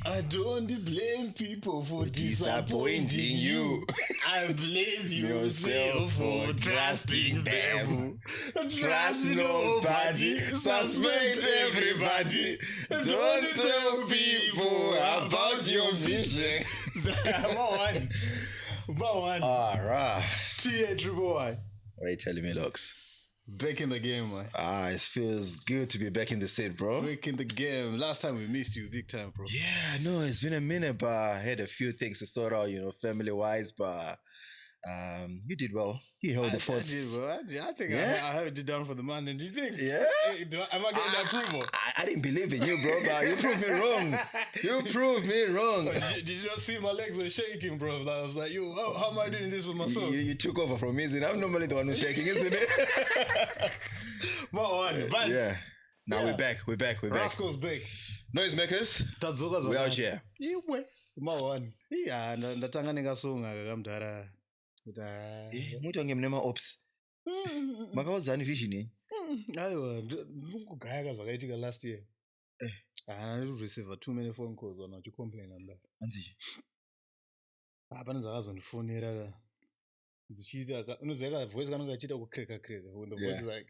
I don't blame people for disappointing you. I blame yourself for trusting them. Trust nobody, suspect everybody. Don't tell people about your vision. One. Alright. T-A-triple-Y. What are you telling me, Lux? Back in the game, man. It feels good to be back in the set, bro. Back in the game. Last time we missed you big time, bro. Yeah, no, it's been a minute, but I had a few things to sort out, family-wise, but you did well. You held the fort. I did, bro. I think I held it down for the man. And do you think? Yeah? Am I getting approval? I didn't believe in you, bro, but you proved me wrong. You proved me wrong. Did you not see my legs were shaking, bro? I was like, yo, how am I doing this with myself? You took over from me, isn't it? I'm normally the one who's shaking, isn't it? But yeah. Now we're back. Rascal's back. Noisemakers, we're out here. Yeah, ndatanga nengasonga kakamdara. Muti wange mnema ops. Makauzani vision yenyu. Aiwa, ndikugaya zvakaitika last year. I need to receive too many phone calls on to complain on that. Anzi. Pane zvakazondifonera dzichiita unoziva voice kanenge achiita kukreka when the voice is like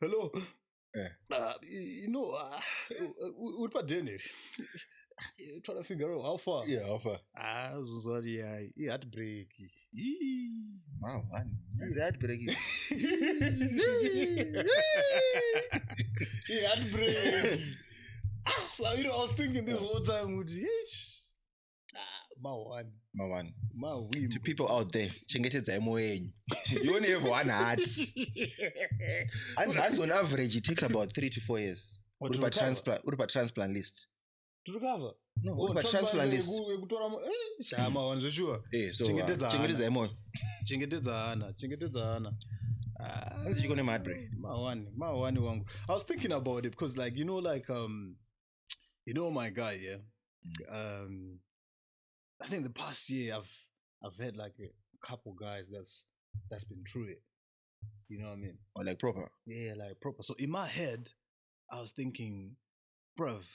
hello uri padeni trying to figure out how far. Yeah, how far? Zuzwati Heartbreak. Wow, man. Heartbreak. Heartbreak. So I was thinking this whole time would my to people out there, chengetedza moyo wenyu. You only have one heart. And on average, it takes about 3 to 4 years. What about transplant list? To recover? No, what about transplant list? Shama one sure. So chengetedza moyo. Chengetedza ana. How did you go to Heartbreak? Mawani wangu. I was thinking about it because like my guy, yeah. I think the past year I've had like a couple guys that's been through it. You know what I mean? Or like proper? Yeah, like proper. So in my head, I was thinking, bruv,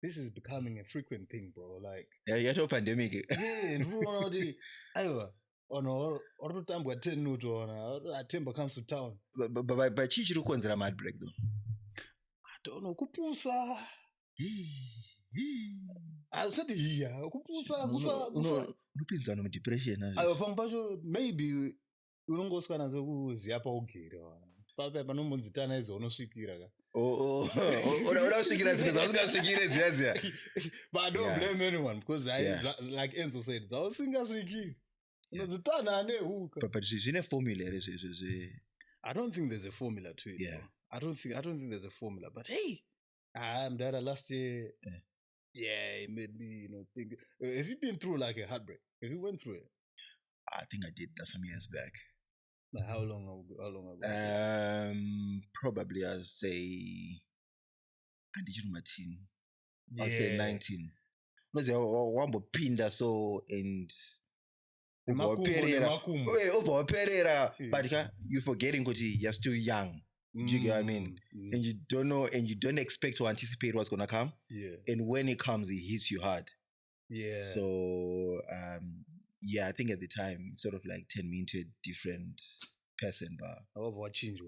this is becoming a frequent thing, bro. Like you're to pandemic. Yeah, or time we attend to on Timber comes to town. But chichi rukonzera Heartbreak though. I don't know. Kupusa. I said kupusa. Unopinza no depression. Maybe unongoskana zokuziya pa ugere. Papa panombonzitana izo unosvikira ka. Unasvikira zvinhu zvasingasvikire dziya. But I don't blame anyone because like Enzo said, zvausingazvikiri. Unozitana nehuka. But zvine formula I don't think there's a formula to it. Yeah. I don't think there's a formula. But hey, I'm there last year. Yeah, it made me, think. Have you been through like a heartbreak? Have you went through it? I think I did that some years back. Like how long ago? Probably I'll say I did my teen. I'll say 19. No, they were pinda so and over a period, but you're forgetting because you're still young. Do you get what I mean? And you don't know, and you don't expect to anticipate what's gonna come. Yeah. And when it comes, it hits you hard. Yeah. So I think at the time it sort of like turned me into a different person. But what changed?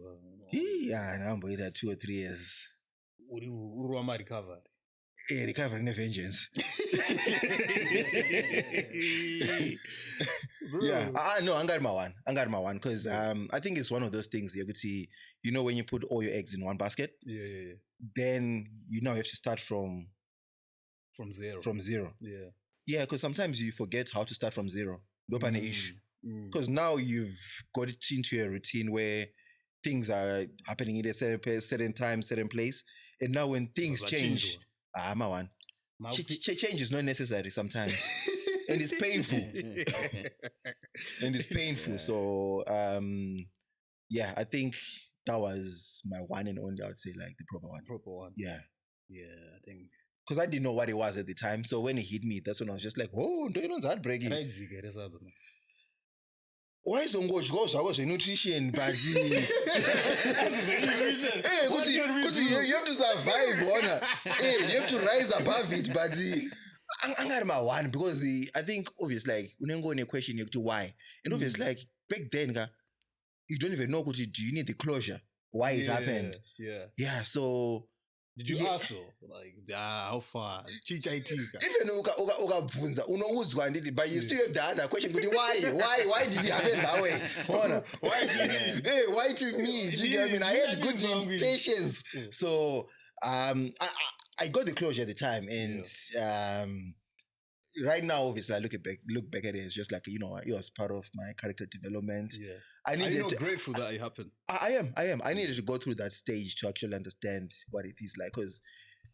Yeah, and I'm waiting 2 or 3 years. Uruma recovered. Yeah, recovering a vengeance. Yeah, no, I got my one because I think it's one of those things you could see. When you put all your eggs in one basket, then you now have to start from zero. Yeah, because sometimes you forget how to start from zero. Because now you've got it into a routine where things are happening in a certain place, certain time, certain place. And now when things change, I'm a one. Change is not necessary sometimes. And it's painful. And it's painful. Yeah. So yeah, I think that was my one and only, I would say, like the proper one. Proper one. Yeah. Yeah, I think. Because I didn't know what it was at the time. So when it hit me, that's when I was just like, oh, no, it's heartbreaking. Why is on gosh goes nutrition, but you have to survive, honor. Hey, you have to rise above it, but I'm not my one because I think obviously like when you go in a question to why, and obviously like back then you don't even know do you need the closure why it happened. Yeah. So did you ask though? Like, how far? Even but you still have the other question. Why did it happen that way? Why to me? Hey, why to me? I mean, I had good intentions. So I got the closure at the time, and right now, obviously, I look back at it. It's just like, you know, it was part of my character development. Yeah, I needed. Are you grateful that it happened? I am. I needed to go through that stage to actually understand what it is like. Because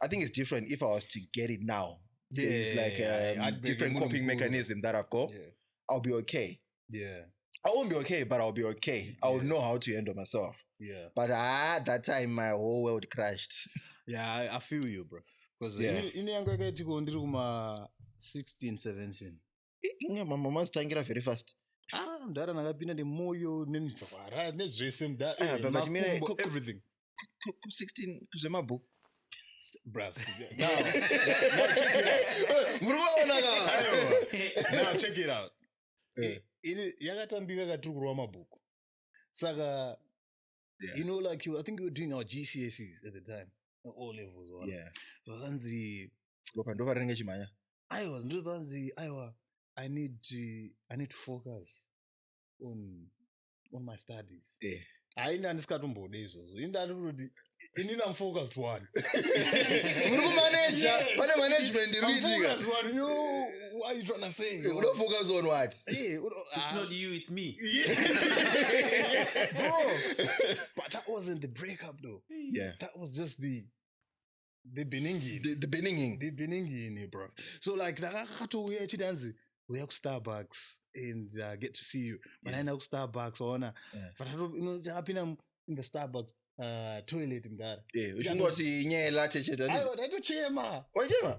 I think it's different if I was to get it now. Yeah, it's like a different coping mechanism that I've got. Yeah. I'll be okay. Yeah, I won't be okay, but I'll be okay. I'll know how to handle myself. Yeah. But at that time, my whole world crashed. Yeah, I feel you, bro. Because in younger age, you go 16, 17. My mama's tangira very fast. Mdara nakapinda nemoyo nenzara nezvese mdara but makumbo everything. 16 kuze mabook. Bruv. Now check it out. Yakatambika katiri kurwa mabhuku. Saka you know, like I think we were doing our GCSEs at the time. All levels. Yeah. Vanzi Ropa renge chimanya. I need to focus on my studies. Yeah. I didn't understand days. I'm focused one. Management. I'm focused one. What are you trying to say? You don't focus on what? It's not you, it's me. Bro. But that wasn't the breakup though. Yeah. That was just the beginning. The beginning. The beginning, bro. So like we have Starbucks and get to see you. But I know Starbucks or but I don't, you know, I've been in the Starbucks toilet in there. Yeah, we should go to Nyela Checheta. I do chema. Why chema?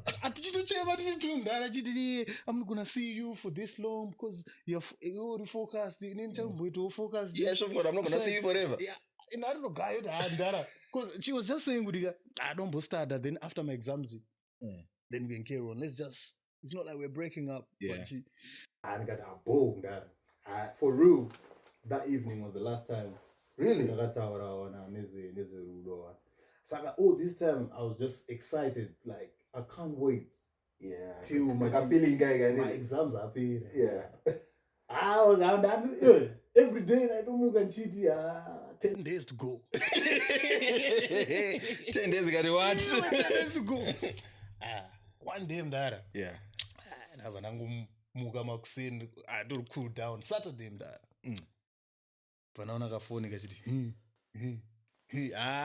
I'm not gonna see you for this long because you're focused. You need to focus. Yeah, sure, I'm not gonna see you forever. Yeah. And I don't know, guy, because she was just saying, I don't start that. Then after my exams, then we can carry on. It's not like we're breaking up. Yeah. I got a boom that for real. That evening was the last time. Really? So this time I was just excited. Like I can't wait. Yeah. Till my exams are paid. Yeah. I was out every day. I don't move and cheat. 10 days to go. 10 days ago, what? 10 days to go. One day, mdara. Yeah. I don't cool down. Saturday, mdara. Panaona kafoni kachiti.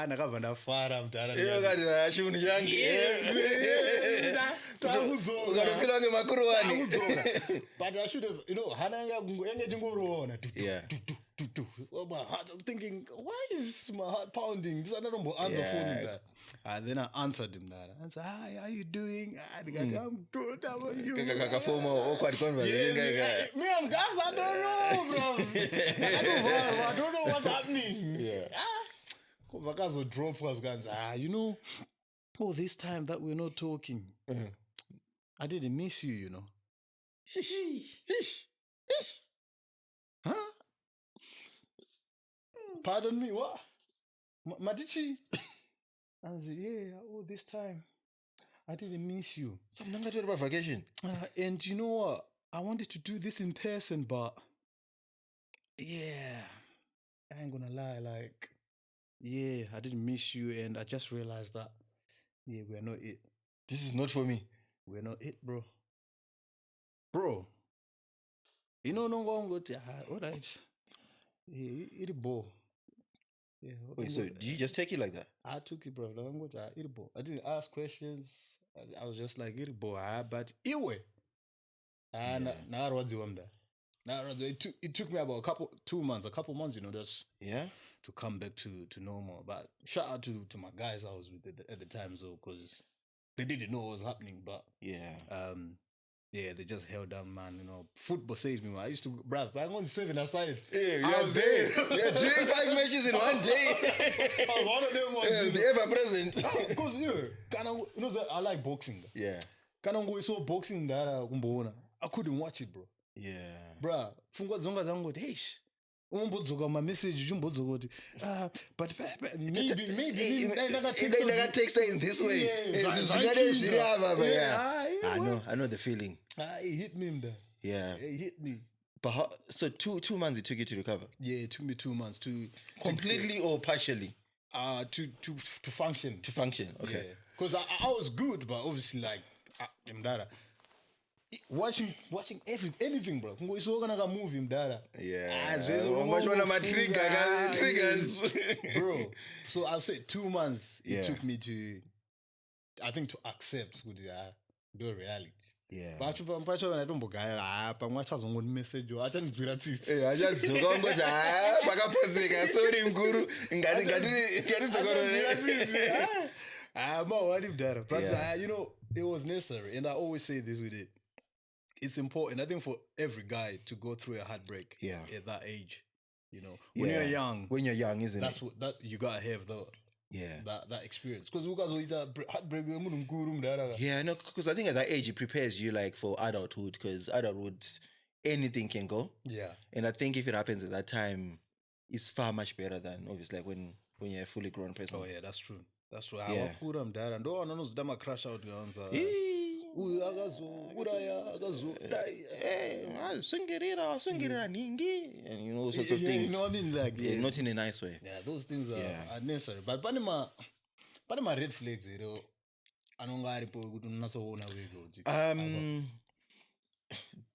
Nakava ndafara mdara. Iyo kati shuni changu. Yes. Ukatofila nge makuru wani. But I should have, you know, hana yenge jingurona. Yeah. My heart, I'm thinking, why is my heart pounding? This another answer phone that. And then I answered him that. I said, hi, how you doing? I'm good. How are you? Awkward conversation. Me, I'm gas. I don't know, bro. I don't know what's happening. Yeah. Vakazo drop was guns. You know, this time that we're not talking, I didn't miss you, you know. Huh? Pardon me, what? Madichi? And say, this time I didn't miss you. So I'm not going to about vacation. And you know what? I wanted to do this in person, but I ain't gonna lie, like, I didn't miss you, and I just realized that, we're not it. This is not for me. We're not it, bro. Bro, You know, no go good. All right. It bo. Yeah. Wait, so do you just take it like that? I took it, bro. I'm good. It bo. I didn't ask questions. I was just like it bo. But anyway, now what do I'm there. Now it took me about a couple months, you know, just to come back to normal. But shout out to my guys I was with at the time, so because they didn't know what was happening, but they just held down, man. You know, football saves me, man. I used to, bruv, I'm on 7 aside. Yeah, I was there. You're doing 5 matches in one day. I was one of them ones. The ever present. Because you know, I like boxing. Yeah. Kanango so boxing that I couldn't watch it, bro. Yeah. Bruh, fungwa zonga zangu, hey, umbudzuka my message umbudzuka but maybe they text in this way. I know the feeling. It hit me in there. Yeah, it hit me. But so 2 months it took you to recover? Yeah, it took me 2 months to completely or partially to function. To function, okay. Because I was good, but obviously like watching anything, bro. It's all gonna move him, dada. Yeah. Watch one of my triggers, bro. So I'll say 2 months. It took me to accept the reality. Yeah. But I don't bugaya. Pamwacha zongo message. Acha nizwira tsitsi. Acha zongo ngoja. Pakapozeka. Sorry mkuru. Ngati zongoro. I'm not worried that. But you know, it was necessary, and I always say this with it. It's important, I think, for every guy to go through a heartbreak at that age. You know, when you're young. When you're young, isn't it? That you gotta have that experience. Because heartbreak. Yeah, no, because I think at that age it prepares you like for adulthood. Because adulthood, anything can go. Yeah. And I think if it happens at that time, it's far much better than obviously like when you're a fully grown person. Oh yeah, that's true. That's true. Yeah. I put dad and don't know them crash out the and you know, sorts of things. You know what I mean? Like, not in a nice way. Yeah, those things are necessary. But Panama red flags, you know, I don't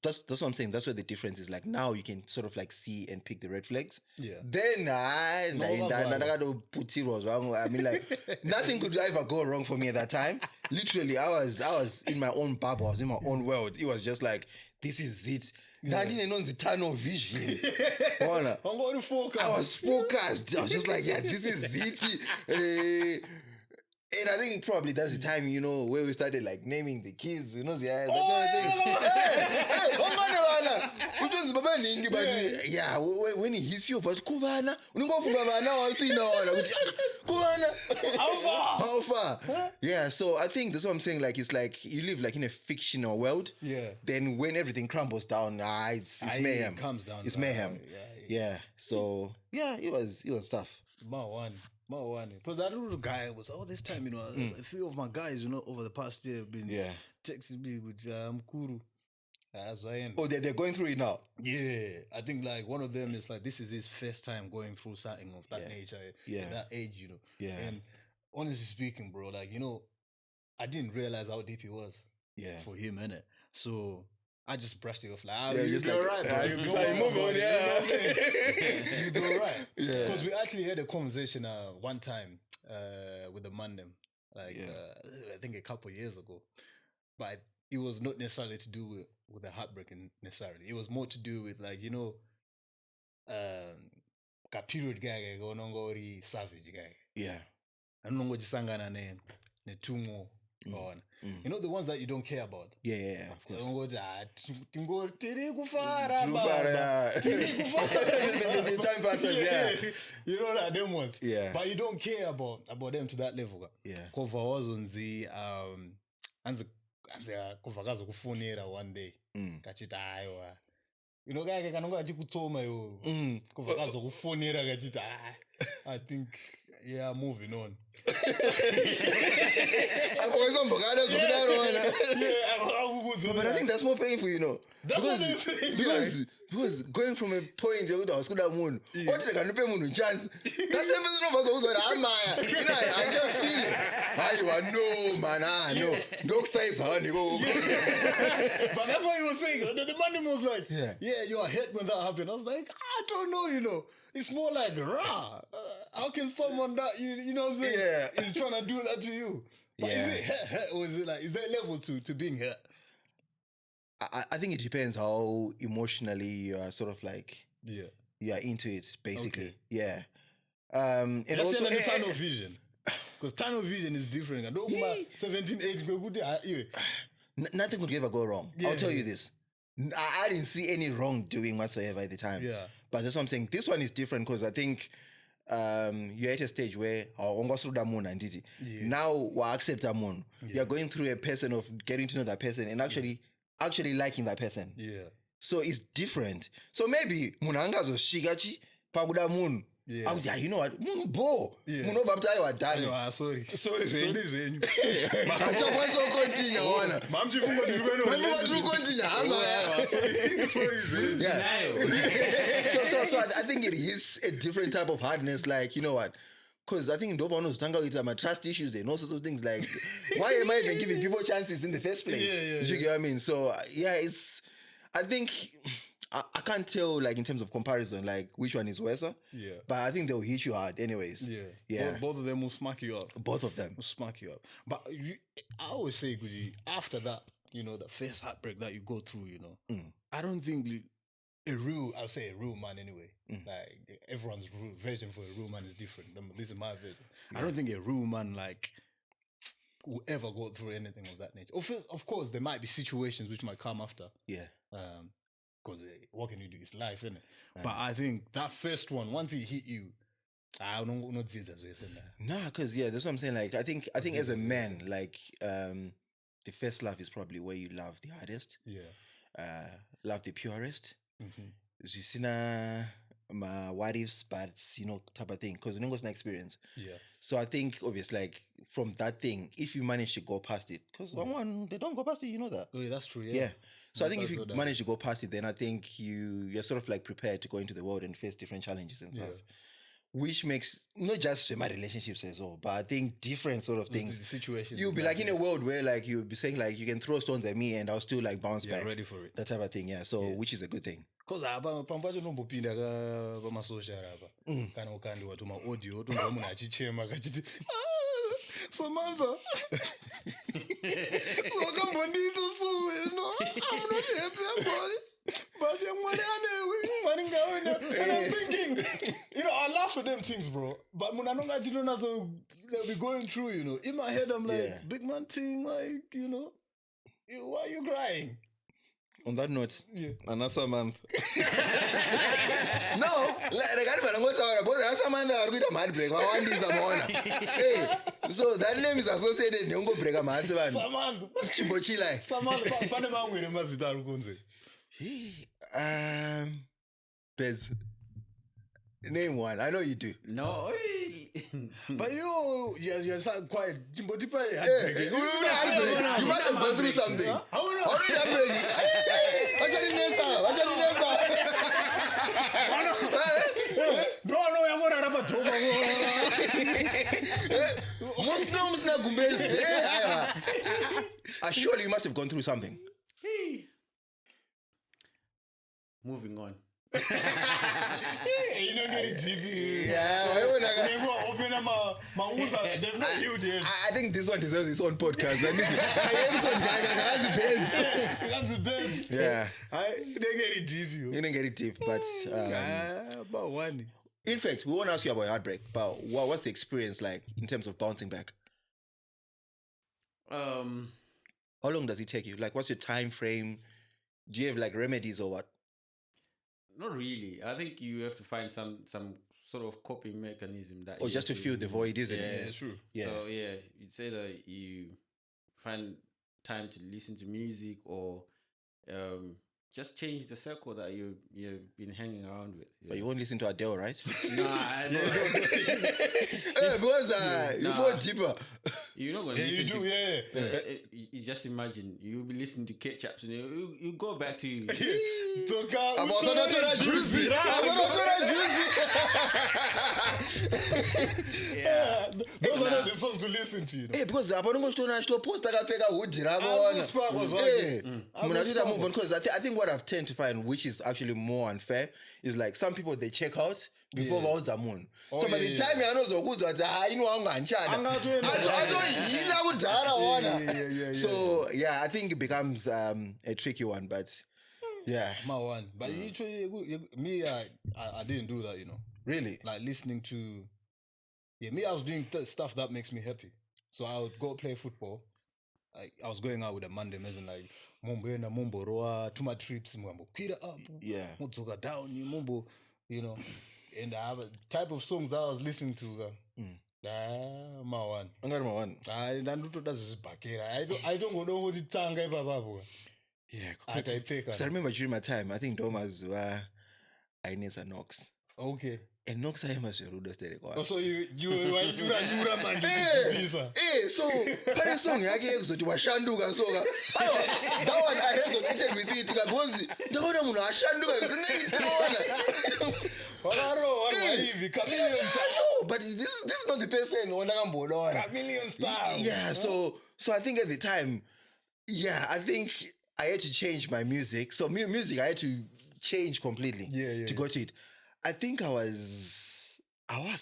that's what I'm saying. That's where the difference is. Like now you can sort of like see and pick the red flags. Yeah. Then I mean, like nothing could ever go wrong for me at that time. Literally, I was in my own bubble. I was in my own world. It was just like, this is it. Yeah. I didn't know the tunnel vision. I'm going to focus. I was focused. I was just like, yeah, this is it. And I think probably that's the time, you know, where we started like naming the kids, you know, that kind of thing. Yeah, when he hits you, but Kubana, how far? Yeah, so I think that's what I'm saying. Like, it's like you live like in a fictional world. Yeah. Then when everything crumbles down, it's mayhem. It comes down. It's mayhem. Yeah. So yeah, it was tough. Because that little guy was all this time, you know, a few of my guys, you know, over the past year have been texting me with Mkuru. Oh, they're going through it now? Yeah. I think like one of them is like, this is his first time going through something of that nature. That age, you know. Yeah. And honestly speaking, bro, like, you know, I didn't realize how deep it was for him, innit? So I just brushed it off like, you do alright, bro. You move on, you do alright. Yeah. Because we actually had a conversation one time with the Mandem, like I think a couple of years ago. But it was not necessarily to do with the heartbreak necessarily. It was more to do with like, you know, a period guy going savage guy. Yeah. And no jisangana ne tumo. You know the ones that you don't care about. Yeah, of course. The time passes, You know that them ones. Yeah. But you don't care about them to that level. Yeah. Kova was on the anze kuvakazo kufonera one day. Kachita aiwa. You know guy kanonga achikutsoma yo. Kuvakazo kufonera kachita I think moving on. But I think that's more painful, you know. That's what I'm saying, because going from a point where I was good at moon, what did I pay moon chance? That's the person of us who's like, I just feel it. No, man, no. Dog size, honey, go. But that's what he was saying. The man was like, yeah, you're hit when that happened. I was like, I don't know, you know. It's more like, rah. How can someone that, you know what I'm saying? Yeah. Is trying to do that to you? But is it hurt, or is it like, is there levels to being hurt? I think it depends how emotionally you are sort of like, you are into it, basically. Okay. Yeah. And that's also tunnel vision. Because tunnel vision is different. 17, 18, nothing could ever go wrong. I'll tell you this. I didn't see any wrongdoing whatsoever at the time. Yeah. But that's what I'm saying. This one is different because I think you're at a stage where now we accept a moon. You're going through a person of getting to know that person and actually liking that person. Yeah. So it's different. So maybe munangazo shigachi paguda moon. Yeah. I was like, you know what? Moon bo. Moon over after I done. Sorry. Continue. So I think it is a different type of hardness. Like, you know what? Because I think Ndoba knows my trust issues and all sorts of things. Like, why am I even giving people chances in the first place? You get what I mean? So I think I can't tell, like, in terms of comparison, like, which one is worse. Yeah. But I think they'll hit you hard anyways. Yeah. Both of them will smack you up. Both of them. Will smack you up. But I always say, Guji, after that, you know, the first heartbreak that you go through, you know, I don't think I'll say a real man anyway. Like, everyone's version for a real man is different. This is my version. I don't think a real man, like, will ever go through anything of that nature. Of course, there might be situations which might come after. Yeah. Because what can you do? It's life, isn't it? But I think that first one, once he hit you, I don't know this as well. Nah, because that's what I'm saying. Like, I think as a man, like, the first love is probably where you love the hardest. Yeah. Love the purest. Mm-hmm. My what ifs, but you know, type of thing. Because you know, it's an experience. Yeah. So I think obviously, like, from that thing, if you manage to go past it, because one, they don't go past it, you know that. Oh, yeah, that's true. Yeah. So I think if you manage to go past it, then I think you're sort of like prepared to go into the world and face different challenges and stuff. Which makes not just my relationships as well, but I think different sort of things. The situations. You'll be like in a world where like you'll be saying like you can throw stones at me and I'll still like bounce back. Ready for it. That type of thing, So which is a good thing. Because pambacho nombopinda pamasocial apa kana ukandiwa tuma audio tonga munhu achichema kachiti Samantha wakambondiita so I'm not happy about it. But and I'm thinking, you know, I laugh at them things, bro. But when I know that you don't have to be going through, you know, in my head, I'm like, big man thing, like, you know, why are you crying? On that note, another month. No, Heartbreak. Hey, so that name is associated with break a man. Samantha. Bez. Name one. I know you do. No. But you're quite. You must have gone through something. How did that break? Surely you must have gone through something. Moving on. You don't get it deep. I think this one deserves its own podcast. Yeah. You didn't get it deep. You didn't get it deep, but about one. In fact, we won't ask you about heartbreak, but what's the experience like in terms of bouncing back? How long does it take you? Like, what's your time frame? Do you have like remedies or what? Not really. I think you have to find some sort of coping mechanism that. Or just to fill the void, isn't it? Yeah, it's true. Yeah. So you'd say that you find time to listen to music or just change the circle that you've been hanging around with. But you won't listen to Adele, right? Nah, I know. Because you fall deeper. You're not going to listen to. You just imagine you'll be listening to Ketchups and you go back to. I'm also not juicy. Yeah. Those are not the songs to listen to, you know. Because I think what I've tend to find, which is actually more unfair, is like some people they check out before the moon. So by the time you know so yeah, I think it becomes a tricky one, but yeah. My one. But me, I didn't do that, you know. Really? Like listening to, I was doing stuff that makes me happy. So I would go play football. Like I was going out with a Monday and like Mumbo Roa, to my trips, Mumbo Kira up, Mutsuga down, Mumbo, you know. And I have a type of songs that I was listening to. My one. I got my one. I don't know what the tongue ever. Yeah, because I remember during my time, I think Thomas Ines and Knox. Okay. And Knox I must be rude. So you man. So pale song yake ekuzothi washanduka soka. That one I resonated with it because ndabona munhu ashanduka zvingaitona. But this is not the person chameleon style. Yeah, so I think at the time, I think I had to change my music. So music I had to change completely to go to it. I think I was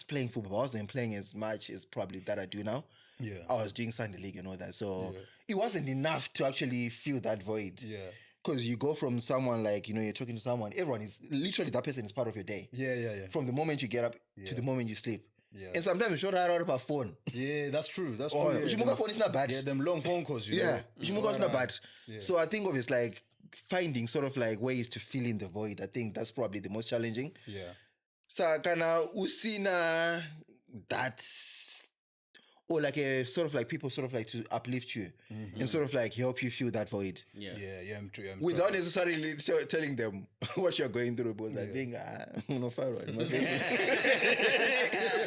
playing football. I wasn't playing as much as probably that I do now. Yeah. I was doing Sunday League and all that. So it wasn't enough to actually fill that void. Yeah. Because you go from someone like, you're talking to someone, everyone is literally that person is part of your day. Yeah. From the moment you get up to the moment you sleep. Yeah. And sometimes you should out of a phone. Yeah, that's true. That's true. Yeah, phone is not bad. Yeah, them long phone calls, you know. Yeah, is not bad. Yeah. So I think of it's like finding sort of like ways to fill in the void. I think that's probably the most challenging. Yeah. So kana usina that, or like a sort of like people sort of like to uplift you and sort of like help you feel that void. Yeah, I'm true. Without necessarily telling them what you're going through, because I think Mafero.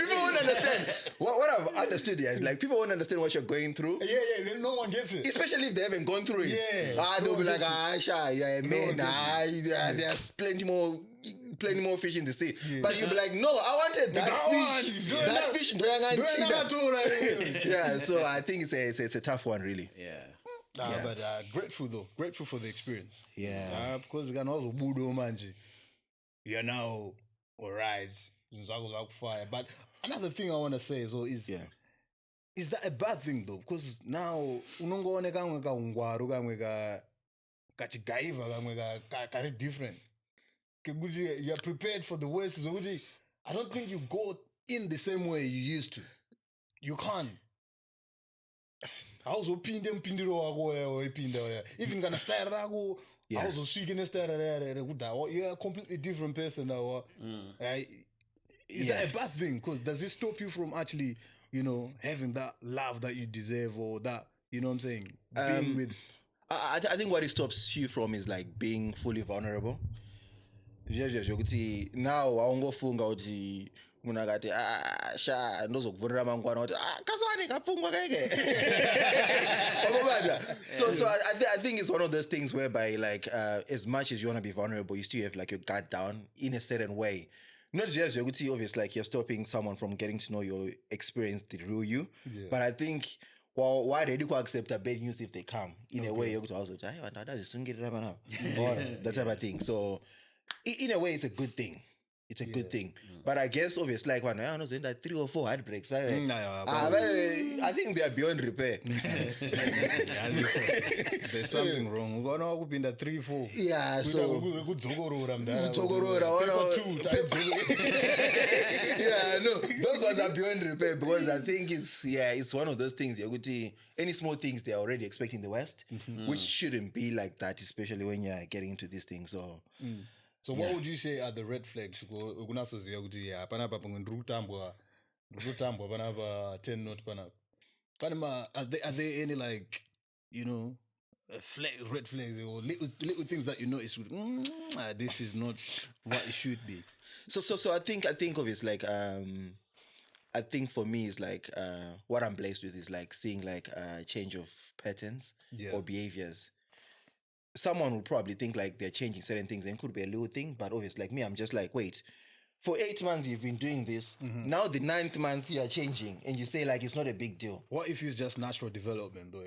People won't understand. What I've understood here is like people won't understand what you're going through. Yeah, no one gets it. Especially if they haven't gone through it. Yeah. They'll be like, Sha, you're a man. There's plenty more fish in the sea. Yeah. But you'll be like, no, I wanted that fish. That fish. Yeah, so I think it's a tough one, really. Yeah. But grateful though. Grateful for the experience. Yeah. Because you can also budo manji. You're now alright. But another thing I want to say is that a bad thing though? Because now unongone kamwe ka ungwaru kamwe ka kachigaiva kamwe ka different. You're prepared for the worst. I don't think you go in the same way you used to. You can't. I was even gonna start I was shaking a you're a completely different person now. Is that a bad thing? Because does it stop you from actually, having that love that you deserve, or that, you know what I'm saying? Being with I think what it stops you from is like being fully vulnerable. Now aungofunga uthi munhu akati sha ndozokuvhurira mangwana kuti kaswane kapfungwa keke. So I think it's one of those things whereby like as much as you want to be vulnerable, you still have like your guard down in a certain way. Not just obviously like you're stopping someone from getting to know your experience, the real you. But I think why ready to accept a bad news if they come in a way that type of thing. So in a way, it's a good thing. It's a good thing. But I guess, obviously, like when I was in that 3 or 4 heartbreaks, I think they are beyond repair. There's something wrong. We're going to be in that 3, 4. Yeah, so. Yeah, no, those ones are beyond repair because I think it's one of those things. Any small things they're already expecting the West, which shouldn't be like that, especially when you're getting into these things. So. So what would you say are the red flags? Are there any like, red flags or little things that you notice with this is not what it should be. So I think of it's like I think for me it's like what I'm blessed with is like seeing like a change of patterns or behaviors. Someone would probably think like they're changing certain things and it could be a little thing, but obviously like me, I'm just like, wait, for 8 months you've been doing this. Now the 9th month you are changing and you say like it's not a big deal. What if it's just natural development though?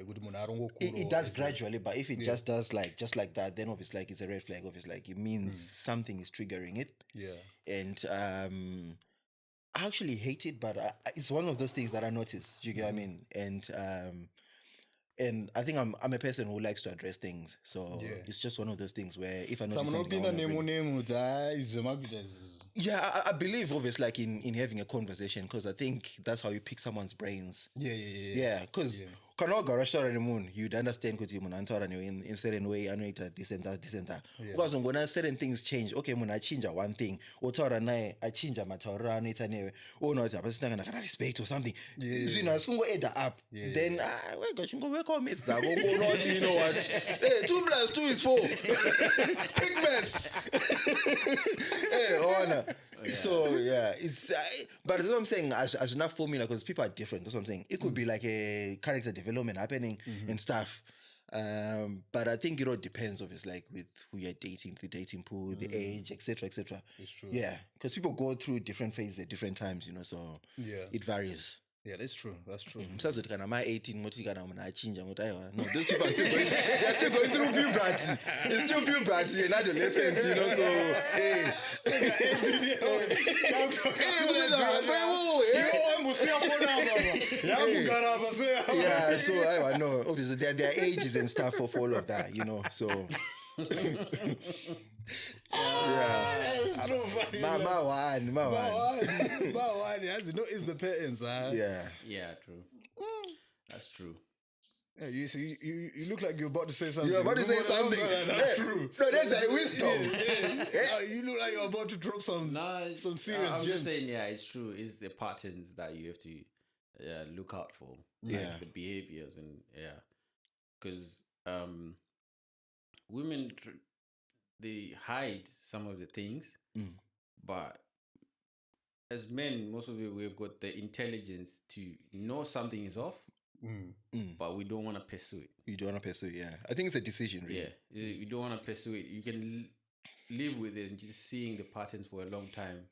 It does gradually, but if it just does like just like that, then obviously like it's a red flag. Obviously like it means something is triggering it. Yeah. And I actually hate it, but it's one of those things that I notice. Do you get what I mean? And I think I'm a person who likes to address things. So it's just one of those things where if I notice something, I believe obviously like in having a conversation, because I think that's how you pick someone's brains. Yeah, because you'd understand because you in certain way, I know it this and that. Because when certain things change, okay, when I change one thing, or I change a matter, oh no, it's a respect or something. You know, it's going to add up. Then we got you go work on it. You know what? Hey, 2 + 2 is 4. Quick maths. Hey, honor. So yeah, it's but that's what I'm saying. As enough formula because people are different. That's what I'm saying. It could be like a character development happening and stuff. But I think it all depends, obviously, like with who you're dating, the dating pool, the age, etc., etc. It's true. Yeah, because people go through different phases at different times, you know. So it varies. Yeah, that's true. That's true. So my 18, no, those people are still going, they're still going through puberty. It's still puberty and adolescence, you know. So hey, yeah. So I know. Obviously, there are ages and stuff for all of that, you know. So. It's true. My one. It's the patterns, Yeah, true. That's true. Yeah, you see, you look like you're about to say something. You're about to say something. That's true. No, that's a wisdom. You look like you're about to drop some serious I'm gems. just saying, yeah, it's true. It's the patterns that you have to look out for. Like the behaviors and because women they hide some of the things, but as men, most of it we've got the intelligence to know something is off, but we don't want to pursue it. You don't want to pursue it, yeah. I think it's a decision, really. Yeah, you don't want to pursue it. You can live with it and just seeing the patterns for a long time,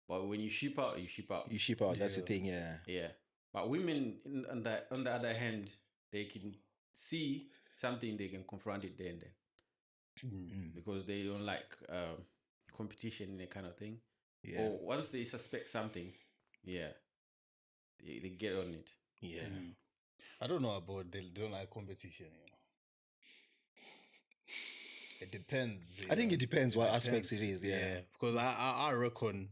but when you ship out, you ship out. You ship out. That's the thing, yeah. Yeah, but women, on the other hand, they can see something, they can confront it there and then. Because they don't like competition and that kind of thing. Yeah. Or once they suspect something, they get on it. Yeah. I don't know about they don't like competition, you know. It depends. I think it depends what aspects it is, yeah. Because I reckon,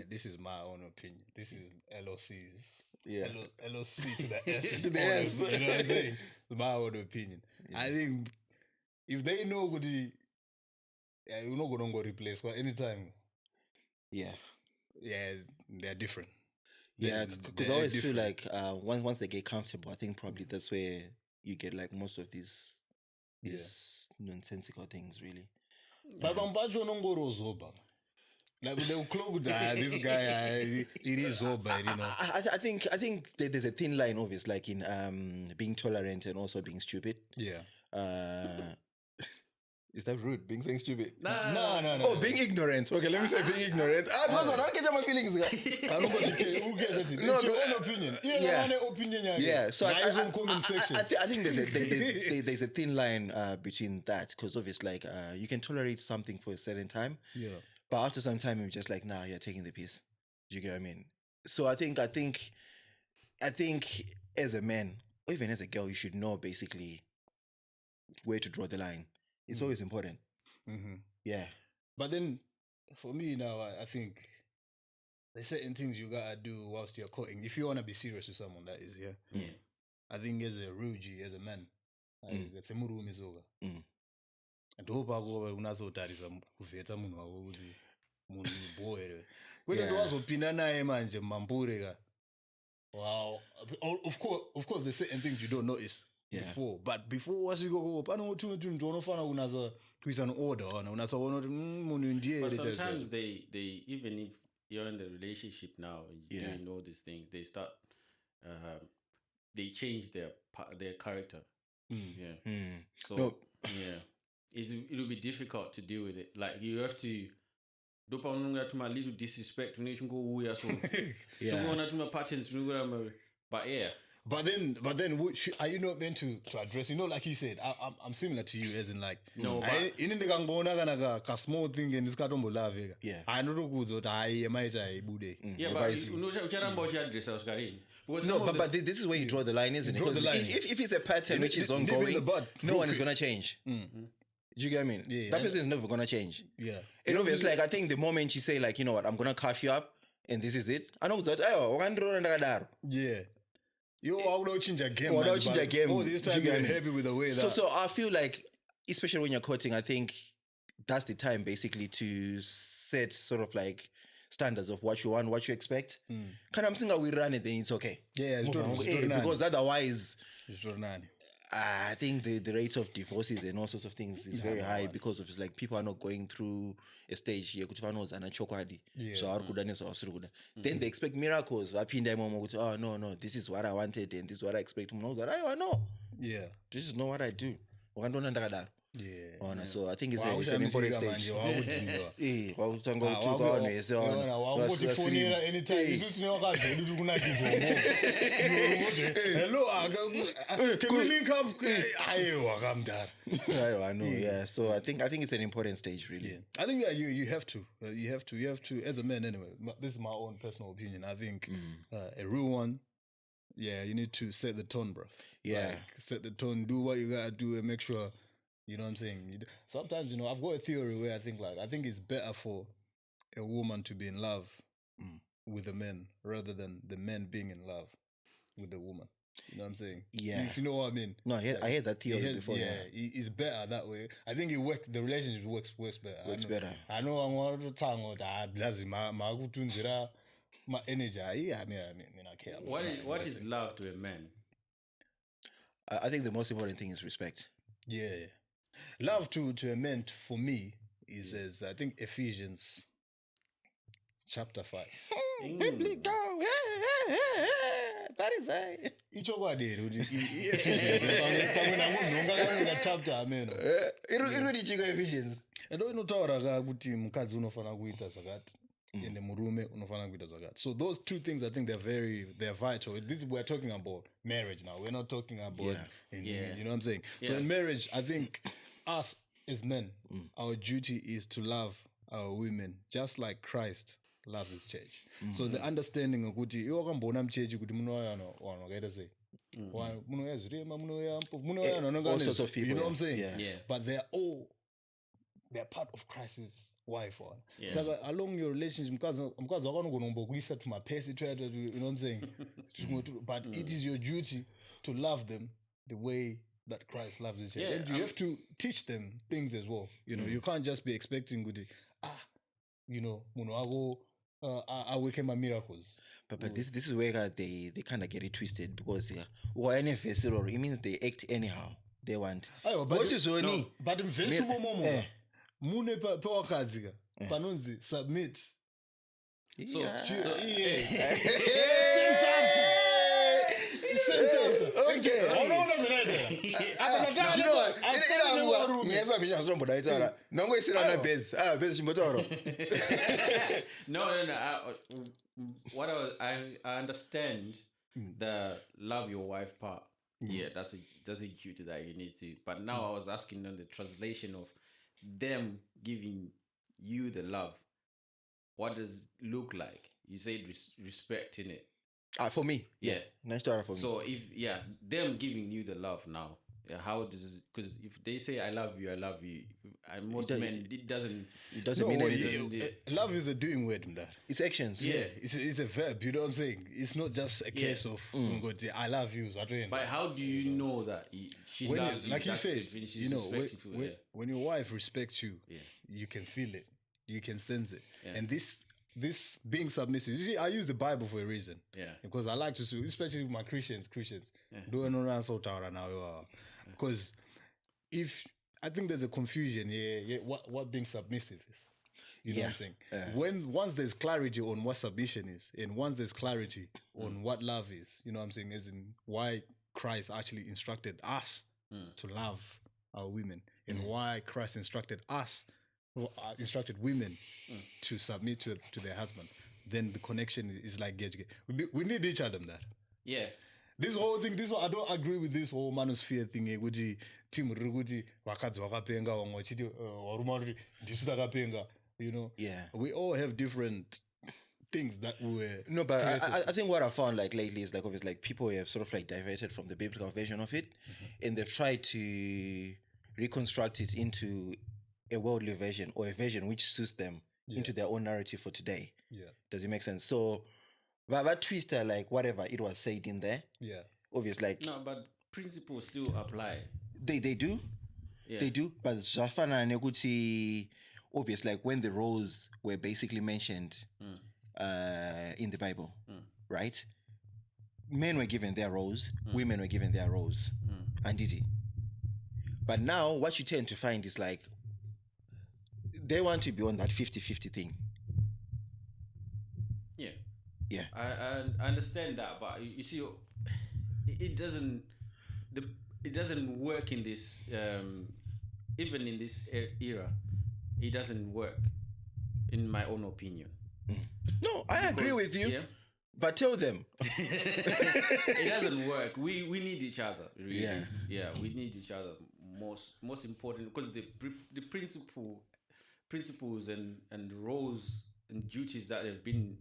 this is my own opinion. This is LOC's. Yeah. LOC to the S. To the S. You know what I'm saying? It's my own opinion. Yeah. I think if they know what you're not going to go replace, but anytime. Yeah, they're different. Yeah, because I always feel like once they get comfortable, I think probably that's where you get like most of these nonsensical things, really. Like they'll close this guy, it is over, you know. I think there's a thin line, obviously, like in being tolerant and also being stupid. Yeah. Is that rude? Being saying stupid? No. Oh, being ignorant. Okay, let me say being ignorant. I don't get my feelings. I don't want to care. Who gets it? It's your own opinion. Yeah. So I think there's a thin line between that, because obviously, like you can tolerate something for a certain time. Yeah. But after some time, you're just like, nah, you're taking the piss. Do you get what I mean? So I think as a man, or even as a girl, you should know basically where to draw the line. It's always important. Mm-hmm. Yeah. But then, for me now, I think there's certain things you gotta do whilst you're cutting. If you wanna be serious with someone, that is, yeah. I think as a Ruji, as a man, that's a murumi zoga. Ndopa unazotarisa kuvheta munhu wako kuti munhu boy kwete ndowazopinda naye manje mambure ka. Wow. Of course there's certain things you don't notice. before. But before once you go up, I know to quiz an order on but sometimes they even if you're in the relationship now doing all these things, they start they change their character. So it'll be difficult to deal with it. Like you have to do a little disrespect when you go so go to my patterns, but But then, are you not meant to address? Like you said, I'm similar to you, as in like no. In the small thing in this carton love. I know good. I might bude. But this is where you draw the line, isn't it? Because if it's a pattern which is ongoing, no one is gonna change. Do you get what I mean? Yeah, that person is never gonna change. Yeah. And obviously, like I think the moment you say like, you know what, I'm gonna cuff you up, and this is it. I know that. Yeah. You don't change a game. Oh, this time you're happy with the way that. So I feel like, especially when you're courting, I think that's the time basically to set sort of like standards of what you want, what you expect. Kind of think we run it, then it's okay. Yeah, because otherwise, it's I think the rate of divorces and all sorts of things is very high because of like people are not going through a stage here. Then they expect miracles. Oh no, this is what I wanted and this is what I expect. I know. Yeah. This is not what I do. Yeah. So I think it's an important stage. Hello, can we link up? I know, yeah. So I think it's an important stage, really. Yeah. I think you have to. You have to, as a man anyway. This is my own personal opinion. I think a real one. Yeah, you need to set the tone, bro. Yeah, like, set the tone. Do what you gotta do and make sure. You know what I'm saying? Sometimes, I've got a theory where I think it's better for a woman to be in love with a man rather than the man being in love with the woman. You know what I'm saying? Yeah. If you know what I mean. No, I heard that theory before. Yeah, it's better that way. I think the relationship works better. Better. I know I'm one of the tongue or that. My energy. I care. What is love to a man? I think the most important thing is respect. Yeah. Love to a man, for me, is as I think Ephesians chapter 5. Biblical. That is it. Each of our day, Ephesians. Chapter, amen. Ephesians. I don't know kuti mukadzi unofana kuita zvakati ende murume unofana kuita zvakati. So those two things, I think they're vital. We're talking about marriage now. We're not talking about you know what I'm saying? Yeah. So in marriage, I think us as men, our duty is to love our women just like Christ loves his church. So the understanding of kuti iwakambona mchechi kuti munoyana wakaita sei. All sorts of people. You know what I'm saying? Yeah. But they're part of Christ's wife. So along your relationship, because I'm going to to my pace, you know what I'm saying? But it is your duty to love them the way that Christ loves his church. And you have to teach them things as well. You can't just be expecting good. I work my miracles. But this is where they kind of get it twisted because it means they act anyhow. They want. But in Vesumo Mune Pawakazika Panunzi submit. So okay. What I understand the love your wife part. Yeah, that's a duty that you need to. But now I was asking on the translation of them giving you the love. What does it look like? You said respecting it. For me, yeah, nice to for me. So if them giving you the love now, how does it? Because if they say I love you, and most men it doesn't mean anything. Love is a doing word, Mdad. It's actions. Yeah, it's a verb. You know what I'm saying? It's not just a case of I love you. But how do you know that she loves you? Like you said, when your wife respects you, you can feel it, you can sense it, and this this being submissive. You see, I use the Bible for a reason. Yeah. Because I like to see, especially with my Christians. Don't know so now. Because if I think there's a confusion here, what being submissive is. You know what I'm saying? Once there's clarity on what submission is, and once there's clarity on what love is, you know what I'm saying, as in why Christ actually instructed us to love our women, and why Christ instructed women to submit to their husband, then the connection is like get. We need each other, that. Yeah. This whole thing, I don't agree with this whole manosphere thing. You know, we all have different things that we were. No, but I think what I found like lately is like obviously like people have sort of like diverted from the biblical version of it, and they've tried to reconstruct it into a worldly version or a version which suits them into their own narrative for today. Yeah, does it make sense? So, that twister, like whatever it was said in there. Yeah, obviously, like no, but principles still apply. They do, they do. But Jafana Neguti. Obviously, like when the roles were basically mentioned in the Bible, right? Men were given their roles, women were given their roles, and did it. But now, what you tend to find is like they want to be on that 50-50 thing. Yeah. I understand that, but you see, it doesn't work in this even in this era. It doesn't work, in my own opinion. No, I agree with you. But tell them. It doesn't work. We need each other, really. Yeah, we need each other. Most important, because the principles and roles and duties that have been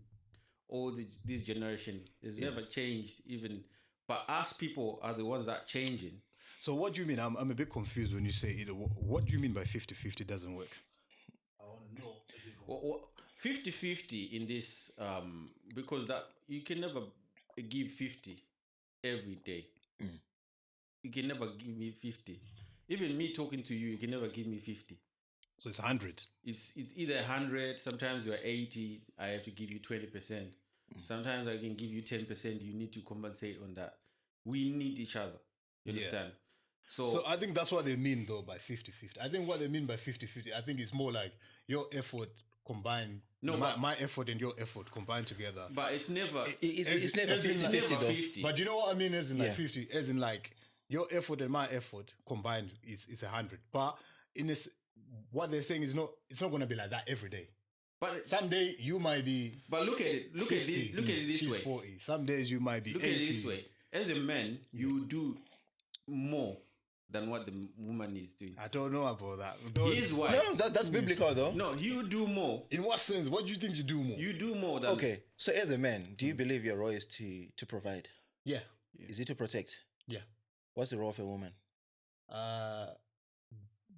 all this generation has never changed even. But us people are the ones that are changing. So what do you mean? I'm a bit confused when you say it. What do you mean by 50-50 doesn't work? 50-50 in this, because that you can never give 50 every day. You can never give me 50. Even me talking to you, you can never give me 50. So it's 100. It's either 100. Sometimes you're 80. I have to give you 20%. Sometimes I can give you 10%. You need to compensate on that. We need each other. You understand? So I think that's what they mean though by 50-50. I think what they mean by 50-50, I think it's more like your effort combined. No, my effort and your effort combined together. But it's never. It's never 50-50 though. But you know what I mean? As in like 50, as in like your effort and my effort combined is 100. But in this, what they're saying is it's not going to be like that every day. But someday you might be. But look at it. Look 60, at it this way. 40. Some days you might be. Look 80. at it this way. As a man, you do more than what the woman is doing. I don't know about that. Here's why. No, that's biblical though. No, you do more. In what sense? What do you think you do more? You do more than. Okay, so as a man, do you believe your role is to provide? Yeah. Is it to protect? Yeah. What's the role of a woman?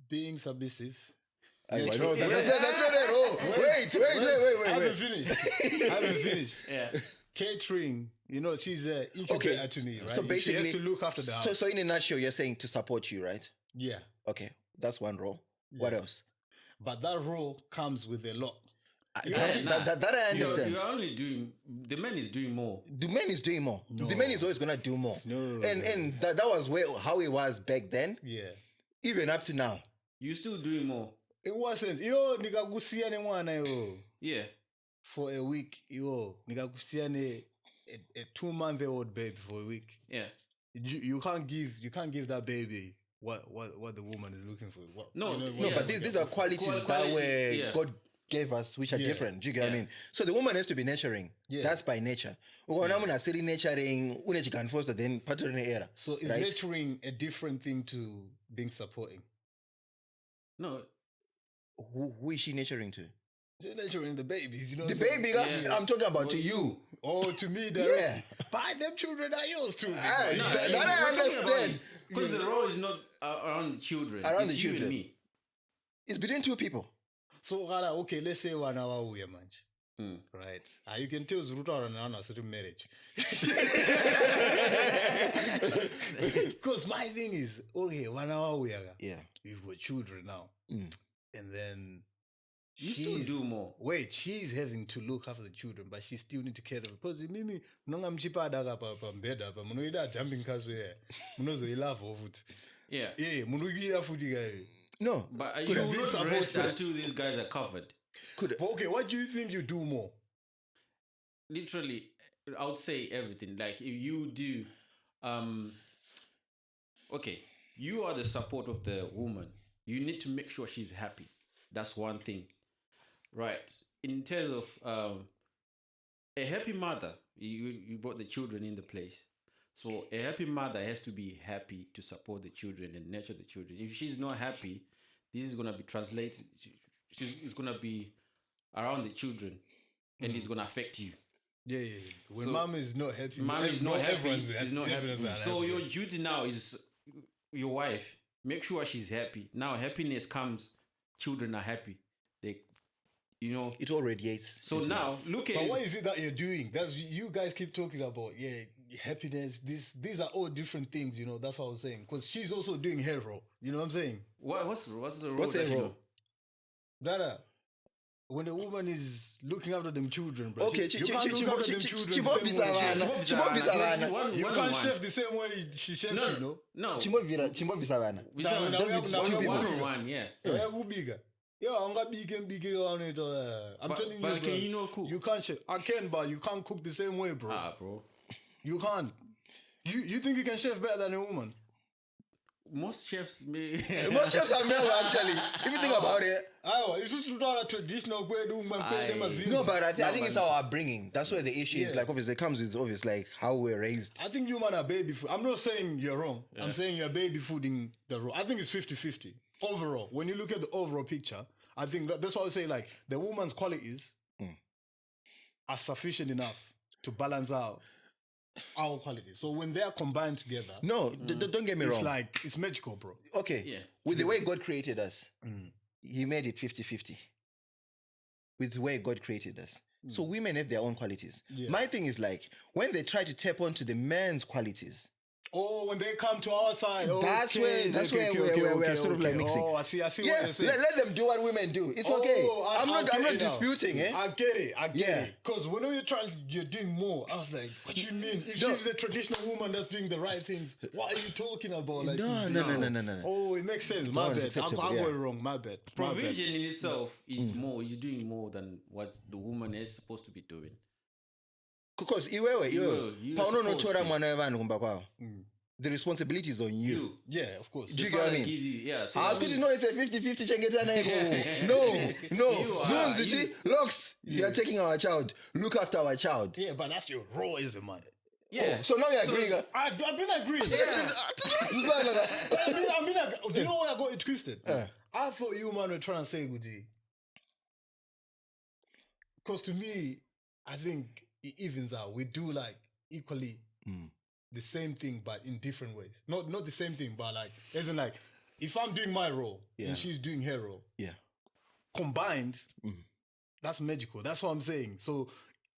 Being submissive. That's not that role. Wait. I haven't finished. Yeah. Catering, she's an incubator to me, right? So basically, she has to look after the house. So in a nutshell, you're saying to support you, right? Yeah. Okay, that's one role. Yeah. What else? But that role comes with a lot. That I understand. You're only doing. The man is doing more. The man is doing more. No. The man is always gonna do more. No. And that was how it was back then. Yeah. Even up to now. You still doing more. In what sense? Yeah. For a week, a 2-month-old baby for a week. Yeah. You can't give that baby what the woman is looking for. But these are qualities that were God gave us, which are different. Do you get what I mean? So the woman has to be nurturing. Yeah. That's by nature. Nurturing, then era. So is nurturing a different thing to being supporting? No. Who is she nurturing to? She's nurturing the babies, The baby, I'm talking about to you. Oh, to me, yeah. But them children are yours too. That I understand. Because the role is not around the children. Around it's the children. You and me. It's between two people. So, okay, let's say 1 hour we are manch. Right. You can tell Zuruta on a certain marriage. Because my thing is, okay, 1 hour we are. Yeah. We've got children now. And then You still do more. Wait, she's having to look after the children, but she still need to care them because mimi nonga mchipada pa mbeda pa munoida jumping castle here. Munozo ilava futhi. Yeah. Yeah, munoida futhi guy. No. But you will not rest until these guys are covered. But okay, what do you think you do more? Literally, I would say everything. Like if you do, okay, you are the support of the woman. You need to make sure she's happy. That's one thing. Right. In terms of a happy mother, you brought the children in the place. So a happy mother has to be happy to support the children and nurture the children. If she's not happy, this is going to be translated. It's going to be around the children and it's going to affect you. Yeah. When mom is not happy, mom is not happy. Is not happy. So happy. your duty now is your wife. Make sure she's happy. Now happiness comes. Children are happy. It all radiates. So now look at. But what is it that you're doing? That's you guys keep talking about. Yeah, happiness. These are all different things. That's what I was saying. Because she's also doing her role. You know what I'm saying? What's the role? What's her role? Brother, when a woman is looking after them children, bro. Okay, you can't chef the same way she chefs, No. Just one-on-one, yeah. Yeah, I'm big on it. I'm telling you, but can you not cook? You can't chef. I can, but you can't cook the same way, bro. Bro. You can't. You think you can chef better than a woman? Most chefs are male, actually. If you think about it. It's just not a traditional way to do. No, but I think it's our upbringing. That's where the issue is. Like, obviously, it comes with like how we're raised. I think human are baby food. I'm not saying you're wrong. Yeah. I'm saying you're baby fooding the role. I think it's 50-50. Overall, when you look at the overall picture, I think that's why I say like the woman's qualities are sufficient enough to balance out our qualities. So when they are combined together, don't get me wrong. It's magical, bro. Okay, yeah. With the way God created us, He made it 50-50. With the way God created us, so women have their own qualities. Yeah. My thing is like when they try to tap onto the man's qualities. Oh, when they come to our side, that's where we're sort of like mixing. Oh, I see what you're saying. Let them do what women do. It's okay. I'm not disputing. I get it. Because when you're doing more, I was like, what do you mean? If she's a traditional woman that's doing the right things, what are you talking about? Like, no. Oh, it makes sense. My bad. I'm going wrong. My bad. Provision in itself is more. You're doing more than what the woman is supposed to be doing. Because the responsibility is on you. Yeah, of course. Do you get what I mean? So I was going to know it's a 50-50 No. Locks, you are taking our child. Look after our child. Yeah, but that's your role as a man. Yeah. Oh, so now you're agreeing. I've been agreeing. You know where I got it twisted? I thought you man were trying to say good day. Because to me, I think it evens out. We do like equally the same thing, but in different ways. Not the same thing, but like, isn't like, if I'm doing my role and she's doing her role, combined, that's magical. That's what I'm saying. So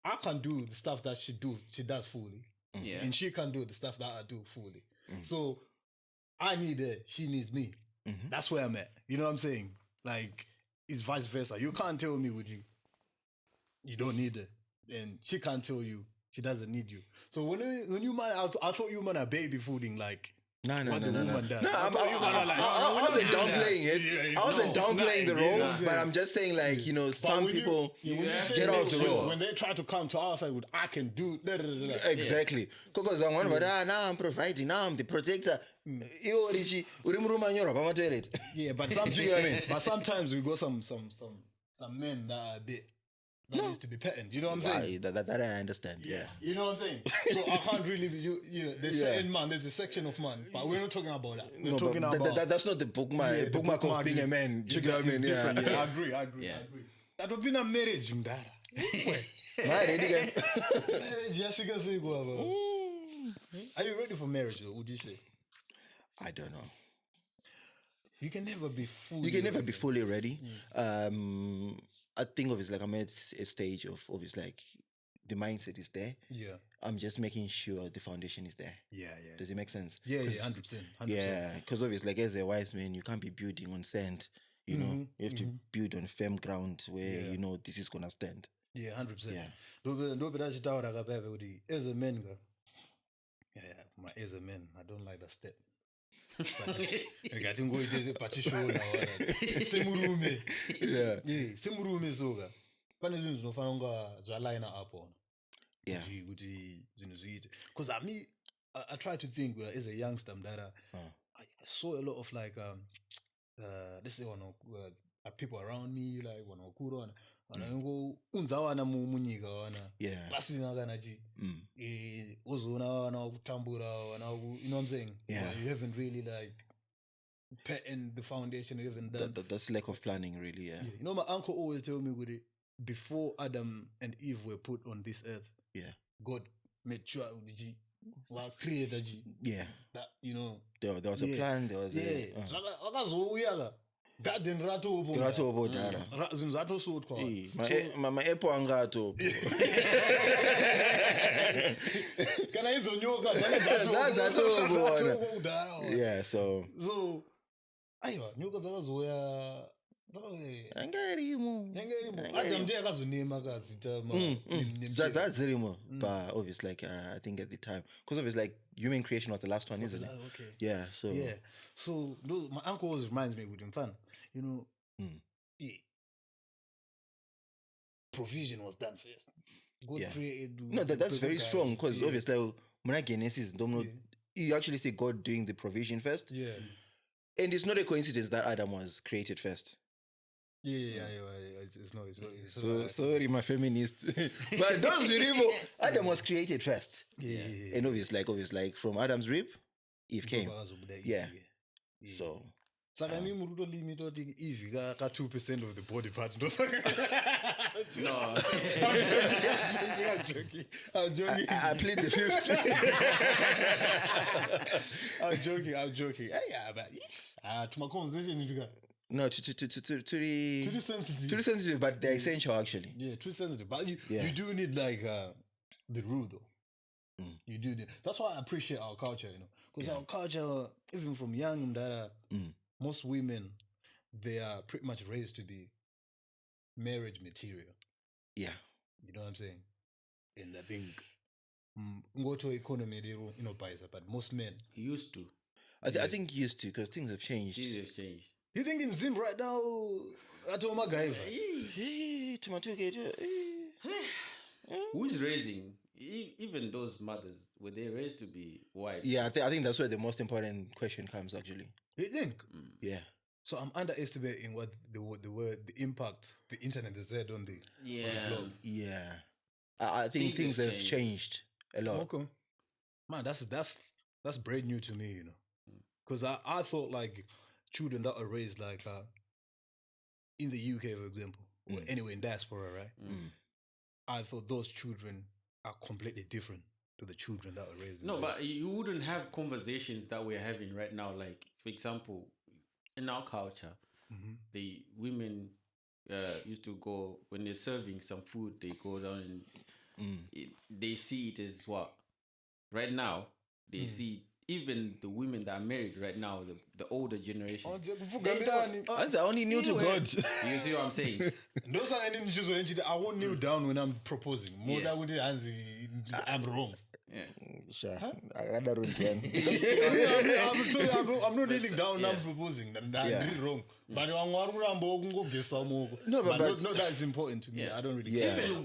I can do the stuff that she does fully, and she can do the stuff that I do fully. So I need her, she needs me. That's where I'm at. You know what I'm saying? Like, it's vice versa. You can't tell me, would you? You don't need her. And she can't tell you she doesn't need you. So when you man, I thought you man are baby fooding like No. I wasn't downplaying it. I wasn't downplaying the role, but I'm just saying like, some people get out the role. When they try to come to our side with, I can do... Exactly. Because I'm one, now I'm providing, now I'm the protector. Yeah, but sometimes we got some men that are a bit... That needs to be patterned. You know what I'm saying? That I understand, yeah. You know what I'm saying? So I can't really, there's certain man, there's a section of man, but we're not talking about that. We're talking about... That's not the bookmark of being a man. You know what I mean? Yeah, I agree. That would be a marriage, Mdara. Marriage, yes, you can say, are you ready for marriage, though, would you say? I don't know. You can never be fully ready. I think obviously like I'm at a stage of obviously like the mindset is there. Yeah. I'm just making sure the foundation is there. Yeah. Does it make sense? Yeah, 100%. Yeah, because obviously like as a wise man, you can't be building on sand. You know, you have to build on firm ground where you know this is gonna stand. Yeah, 100%. Yeah. Ndobe dachitaura kapeve kuti as a man as a man I don't like that statement. Ngati ngoite pachishona semurume. Yeah, semurume soka. Pane zvinhu zvinofana kunga zvaline up on. Yeah. Kuti zvinhu zviite. Because I try to think as a youngster mdara I saw a lot of like let's say people around me like vanokura unza vana munyika vana pasina kana chi uzoona vana vakutambura vana you know what I'm saying? You haven't really like put in the foundation, you haven't done that's lack of planning really. Yeah. You know, my uncle always told me before Adam and Eve were put on this earth, God made sure created that, you know, there was a plan, there was a garden ratopo dala zvinhu zvatosotwa maepo angato kana izonyoka yeah, so aiwa nyoka dzakazouya angairimo Adam ndiye akazonema kazita dzadzirimo but obviously like I think at the time because obviously like human creation was the last one, isn't it? Okay. So my uncle always reminds me with him fun, you know, provision was done first. God created. No, that's very strong because obviously when I Genesis, you actually see God doing the provision first. Yeah. And it's not a coincidence that Adam was created first. It's not. So sorry, my feminist. But those people, Adam was created first. And obviously like from Adam's rib, Eve came. Yeah. So. Saka mi muruto limit oti Eve ka 2% of the body part. No. I'm joking. I plead the fifth. I'm joking. Yeah, but to my conversation no, too sensitive, but they're essential actually. Yeah, too sensitive. But you do need like the rule though. You do need. That's why I appreciate our culture, you know, because our culture, even from young, most women, they are pretty much raised to be marriage material. Yeah, you know what I'm saying. And I think go to economy, you know, but most men used to. I think used to because things have changed. You think in Zim right now, at all my guy? Who is raising? Even those mothers, were they raised to be wives? Yeah, I think that's where the most important question comes actually. You think? Yeah. So I'm underestimating what the impact the internet has had on the blog. Yeah. I think things have changed a lot. Okay. Man, that's brand new to me, you know, because I thought like children that are raised like in the UK, for example, or anywhere in diaspora, right? I thought those children are completely different to the children that are raised. No, but you wouldn't have conversations that we're having right now. Like, for example, in our culture, the women used to go, when they're serving some food, they go down and they see it as what? Right now, they see even the women that are married right now, the older generation. That's only new to God. You see what I'm saying? Those are any issues when I won't kneel down when I'm proposing. More than with I'm wrong. Yeah. Sure. I got that I'm not kneeling down. I'm proposing. I'm really wrong. But no, that's important to me. I don't really care. Even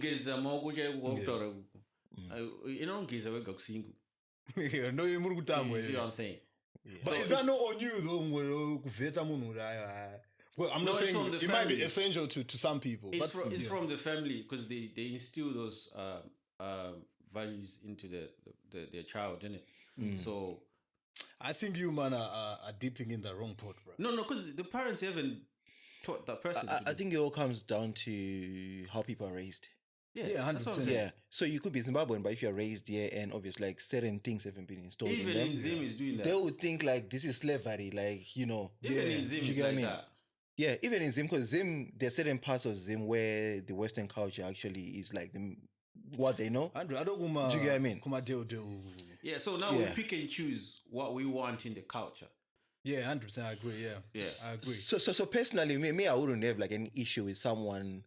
you know, no, you see what I'm saying? But so is that not on you though? Well, I'm not saying it might be essential to some people. It's from the family because they instill those values into their child, isn't it? So I think you man are dipping in the wrong pot, bro. No, because the parents haven't taught that person. I think it all comes down to how people are raised. Yeah, 100%. Yeah, so you could be Zimbabwean, but if you're raised here and obviously like certain things haven't been installed even in them, in Zim is doing that. They would think like this is slavery, like, you know. Even in Zim is like that. Yeah, even in Zim, because Zim, there's certain parts of Zim where the Western culture actually is like what they know. Andrew, I don't know. Do you get what I mean? Yeah, so now we pick and choose what we want in the culture. Yeah, 100%. I agree. Yeah, I agree. So personally, me, I wouldn't have like an issue with someone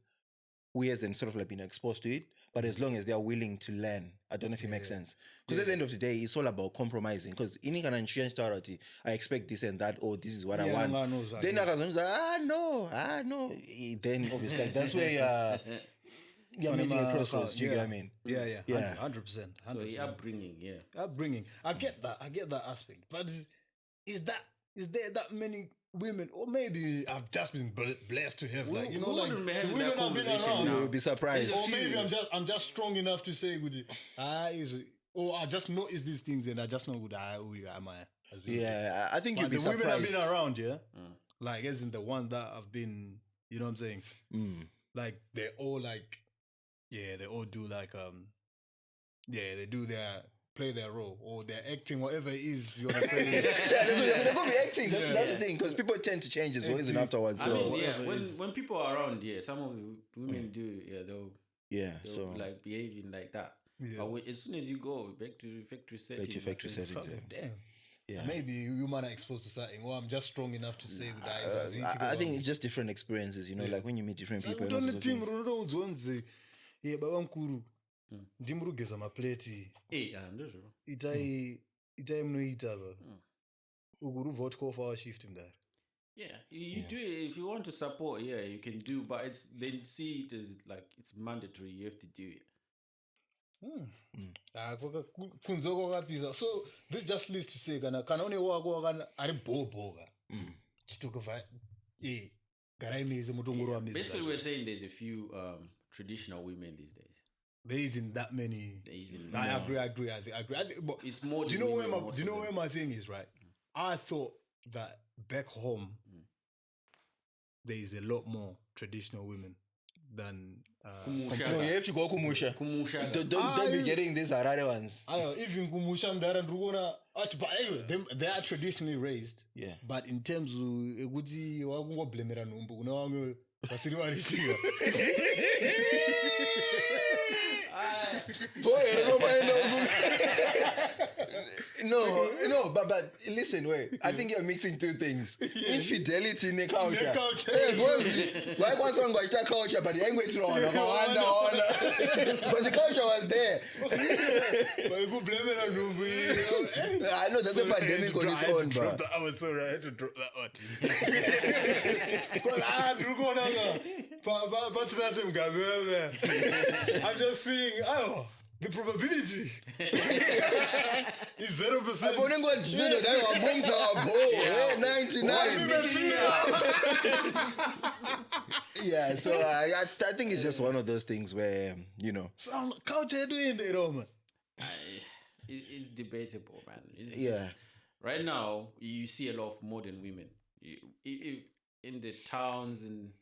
who hasn't sort of like been exposed to it, but as long as they are willing to learn, I don't know if it makes sense. Because at the end of the day, it's all about compromising. Because in an insurance charity, I expect this and that, or this is what I want. Then I was like, no. Then obviously, like, that's where you're meeting a crossroads. Do you get what I mean? Yeah, 100%. So upbringing, upbringing. I get that aspect. But is there that many women, or maybe I've just been blessed to have, like, you know, like the women I've been around. You will be surprised. Or maybe I'm just strong enough to say, good, or I just notice these things and I just know good. Am I? Yeah, I think you'll be surprised. The women I've been around, like as in the one that I've been, you know what I'm saying? Like they all like, they all do like they do play their role, or they're acting, whatever it is you want to say. They're going to be acting. That's the thing, because people tend to change as well, isn't afterwards. So. I mean, when people are around, some of the women do, they'll like behaving like that. Yeah. But as soon as you go back to factory settings, damn. Yeah. Maybe you might not exposed to something. Well, I'm just strong enough to say that. I think it's just different experiences, you know, like when you meet different people. ndimurugeza mapleti itai munoita ukurubva kuti 4 hour shift mdari. Yeah, you do it if you want to support. Yeah, you can do, but they see it as like it's mandatory. You have to do it. kunze kwakapisa. So this just leads to say kana une wako ari bhoboka chitokova garaimeze mutongoro wa mizi. Basically, we're saying there's a few traditional women these days. There isn't that many. I agree. I think, but it's more. Do you know where my thing is, right? I thought that back home there is a lot more traditional women than. No, you have to go Kumusha. Don't be getting these Harare ones. Even Kumusha Mdara Drugona. But anyway, they are traditionally raised. Yeah. But in terms of Eguti, Wagungo Blemera Numbu, no, No, but listen, wait. I think you're mixing two things. Infidelity in the culture. Why was one going to culture, but the language wrong? But the culture was there. I know there's a pandemic on its own, but I was sorry, I had to drop that one. But I drew going on. I'm just seeing, the probability is 0%. I wouldn't go to know that our bombs are 99. Yeah, so I think it's just one of those things where, you know. Some culture doing it, man. It's debatable, man. Just, right now, you see a lot of modern women in the towns and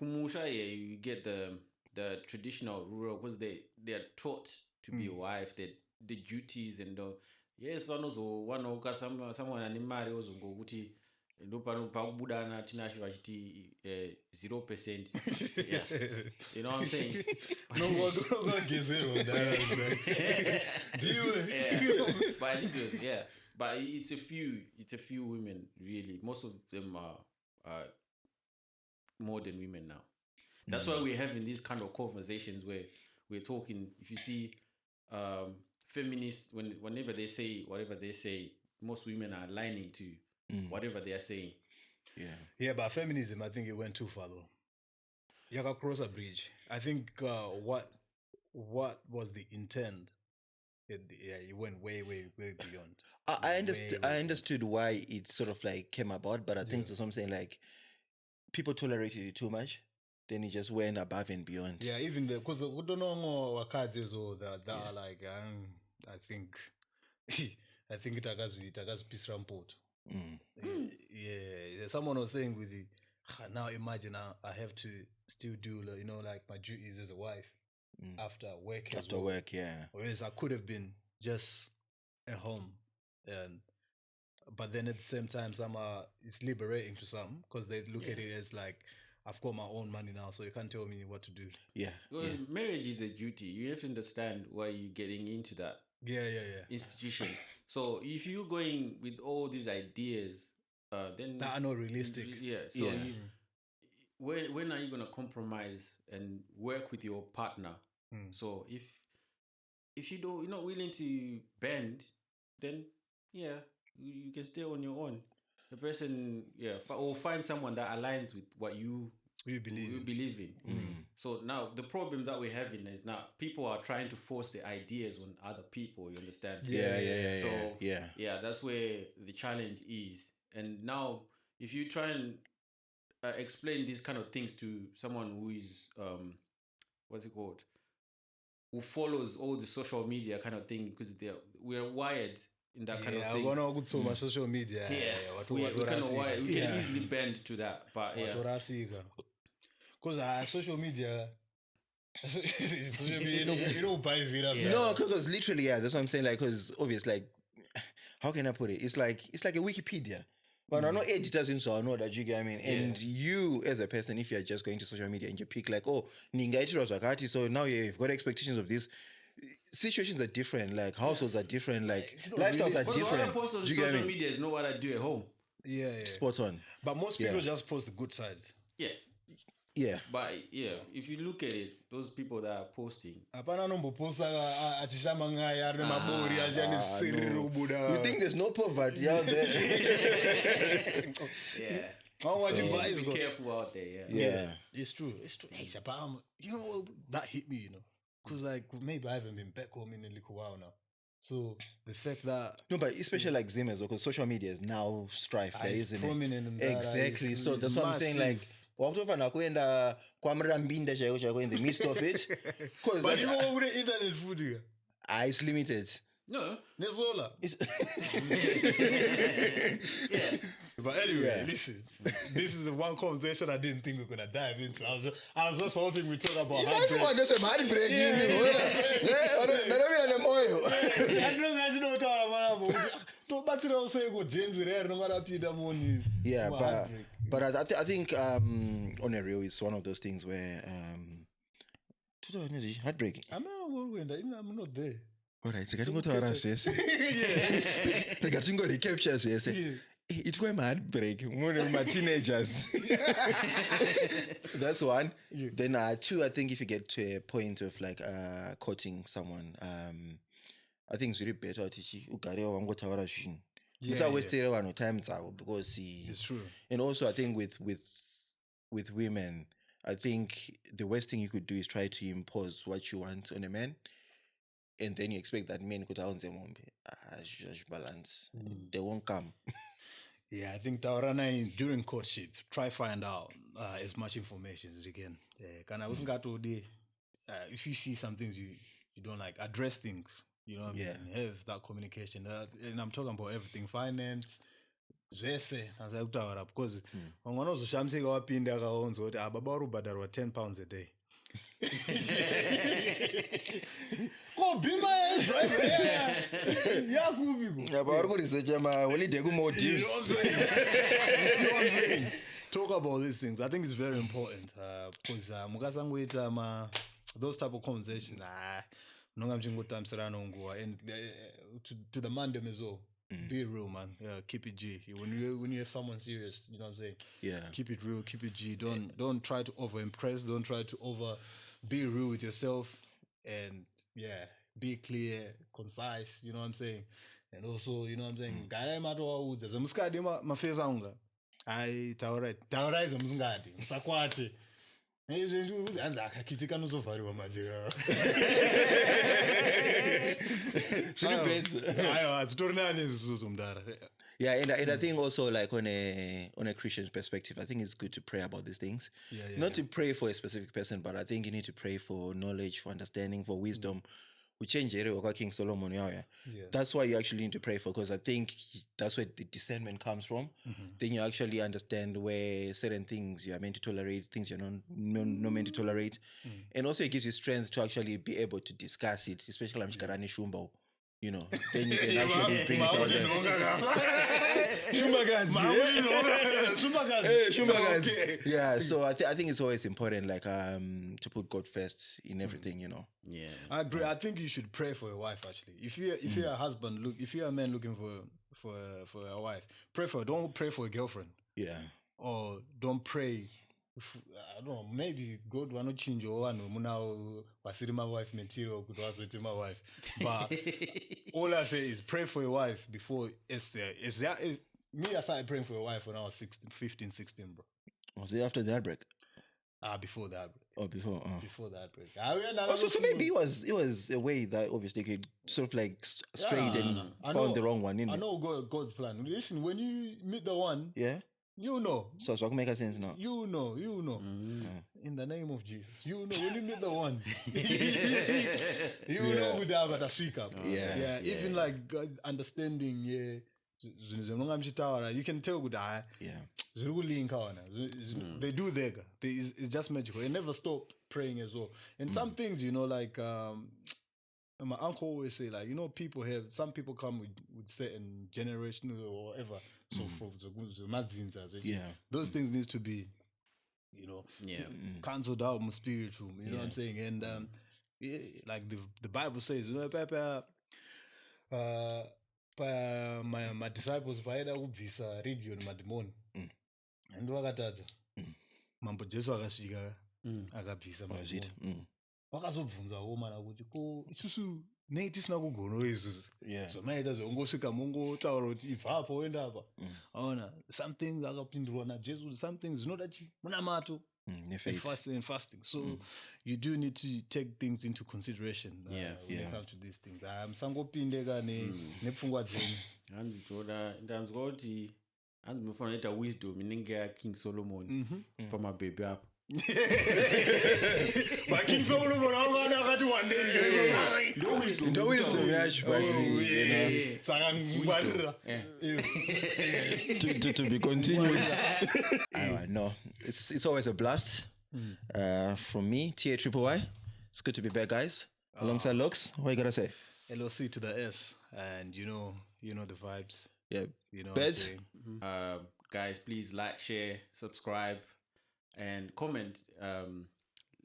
Kumusha, you get the traditional rural, because they are taught to be a wife, the duties and someone animari ozongokuti ndopano pakubudana tinasho vachiti 0%. Yeah, you know what I'm saying? No, we're gonna get 0. But but it's a few women really. Most of them are modern women now. That's why we're having these kind of conversations where we're talking. If you see feminists, whenever they say whatever they say, most women are aligning to whatever they are saying. Yeah, but feminism, I think it went too far though. You got cross a bridge. I think what was the intent? It went way beyond. I understood why it sort of like came about, but I think so I'm saying like people tolerated it too much. Then it just went above and beyond. Yeah, even because we don't know wakadzi that are like I think it has piece ramport. Yeah, someone was saying with the now imagine I have to still do like my duties as a wife after work. Work, yeah. Whereas I could have been just at home, but then at the same time, it's liberating to some because they look at it as like, I've got my own money now, so you can't tell me what to do. Yeah. Because marriage is a duty. You have to understand why you're getting into that institution. So if you're going with all these ideas, then that are not realistic. Yeah. So when are you gonna compromise and work with your partner? So if you're not willing to bend, then you can stay on your own. The person or find someone that aligns with what you believe in. So now the problem that we're having is now people are trying to force the ideas on other people. You understand? So that's where the challenge is. And now if you try and explain these kind of things to someone who is what's it called, who follows all the social media kind of thing, because we're wired in that kind of thing. Yeah, we're not so social media. We kind of wired. We can easily bend to that, but because social media. You know, no, because literally, that's what I'm saying. Like, because obviously, like, how can I put it? It's like a Wikipedia. But I know editors and so I know that, you get what I mean. And you as a person, if you're just going to social media and you pick like, oh, so now you've got expectations of this. Situations are different, like households are different, like lifestyles are different. What I post on social media is not what I do at home. Spot on. But most people just post the good side. Yeah. But if you look at it, those people that are posting. You think there's no poverty out there? Be careful out there. Yeah. It's true. Hey, you know, that hit me, because like maybe I haven't been back home in a little while now. So the fact that but especially like Zim as well, because social media is now strife there, isn't prominent it? Exactly. So that's what I'm saying. Like, wakutofana kuenda kwamrambinda chaiko in the midst of it. But you know the internet food here? It's limited. No. Nesola. But anyway, listen. This is the one conversation I didn't think we were gonna dive into. I was just hoping we talk about heartbreak. But I think on a real, it's one of those things where heartbreaking. I'm not there. Alright, recapture zvese. It was my heartbreak. One of my teenagers. That's one. Then two, I think if you get to a point of like courting someone, I think it's really better to time because it's true. And also I think with women, I think the worst thing you could do is try to impose what you want on a man. And then you expect that men could balance. They won't come. Yeah, I think Taurana during courtship, try find out as much information as you can. If you see some things you don't like, address things. You know what I mean? Have that communication. And I'm talking about everything, finance. Because when one of the shamsing up in there, £10 a day. Go be my talk about these things. I think it's very important because those type of conversations and to the man them as well. Be real, man. Keep it G. When you have someone serious, you know what I'm saying? Yeah. Keep it real, keep it G. Don't try to over impress, don't try to be real with yourself, and be clear, concise, you know what I'm saying? And also, you know what I'm saying? Gaya mato there's a muskadi mafeza unga. Ai taurai zo mzingadi. Msakwati. Anza akakitika nozovariwa majira. Yeah, and I think also like on a Christian perspective, I think it's good to pray about these things. Not to pray for a specific person, but I think you need to pray for knowledge, for understanding, for wisdom. We change King Solomon. That's why you actually need to pray for, because I think that's where the discernment comes from. Then you actually understand where certain things you are meant to tolerate, things you're not meant to tolerate. And also it gives you strength to actually be able to discuss it, especially you know, then you can actually bring it out there. Okay. Yeah, so I think it's always important, like, to put God first in everything, you know. Yeah. I agree. I think you should pray for your wife. Actually, if you're a husband, if you're a man looking for a wife, pray for her. Don't pray for a girlfriend. Yeah. Or don't pray. I don't know. Maybe God will not change your one. Wasiri my wife material could was with my wife. But all I say is pray for your wife before it's there. It's there. Me, I started praying for your wife when I was 15, 16, bro. Was it after the heartbreak? Before that break. Oh, before. Before that break. So maybe it was a way that obviously could sort of like strayed and found the wrong one. I know God's plan. Listen, when you meet the one, yeah, you know. So I can make a sense now. You know. In the name of Jesus, you know when you meet the one, you know who they are at a shake up. Yeah. Even like understanding. Yeah. You can tell good eye. Yeah. They do there. It's just magical. They never stop praying as well. And some things, you know, like my uncle always say, like, you know, some people come with certain generational or whatever. So for those things needs to be, you know, cancelled out more spiritual. You know what I'm saying? And like the Bible says, you know, my disciples vaida kubvisa region madimoni and vakatadza mambo Jesu akasvika akabvisa madimoni vakazobvunzawo mana kuti ko isusu nei tisina kugonawo izvozvo zvamaita zvongosvika mongotaura kuti ibva apa woenda apa aona some things akapindurwa naJesu kuti some things zvinoda munamato and fasting. So you do need to take things into consideration when it comes to these things. Musangopindeka nepfungwa dzenyu. Hanzi toda ndanzwa kuti hanzi mufana ita wisdom inenge ya King Solomon pamabhebhe apo. But King Solomon akati one day ndo wisdom yacho but saka ngwarira to be continued. No, it's always a blast. From me, TAYYY. It's good to be back, guys. Alongside Lux, what you gotta say? LOC to the S, and you know the vibes. Yeah, you know. Bed. Guys, please like, share, subscribe, and comment.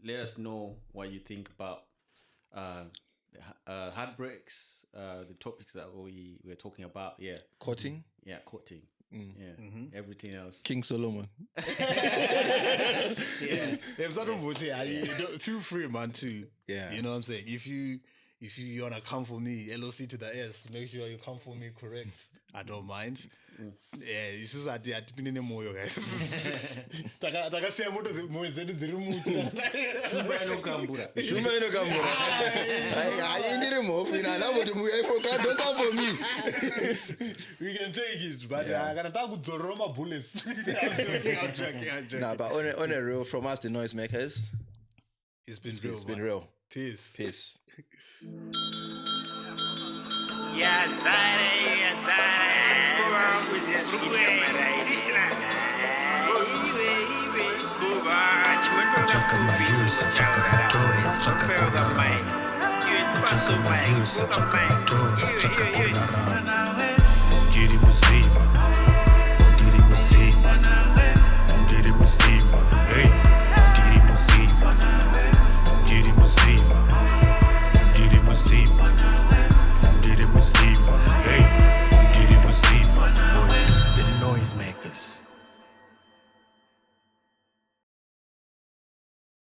Let us know what you think about heartbreaks, the topics that we were talking about. Yeah, courting. Yeah, courting. Everything else. King Solomon. Feel free, man. Too. Yeah. You know what I'm saying? If you wanna come for me, LOC to the S, make sure you come for me correct. I don't mind. Yeah, this is at the moyo, guys. Takasiya moto moyo zedu ziri muti. Shumba ino kambura. I ndiri mofu ina na moto muyo ifoka don't come for me. We can take it, but I gotta talk with Zoroma bullets. I'm joking. Nah, but on a real, from us the noise makers, it's been real. It's been real. Peace. Ndiri muzima, hey.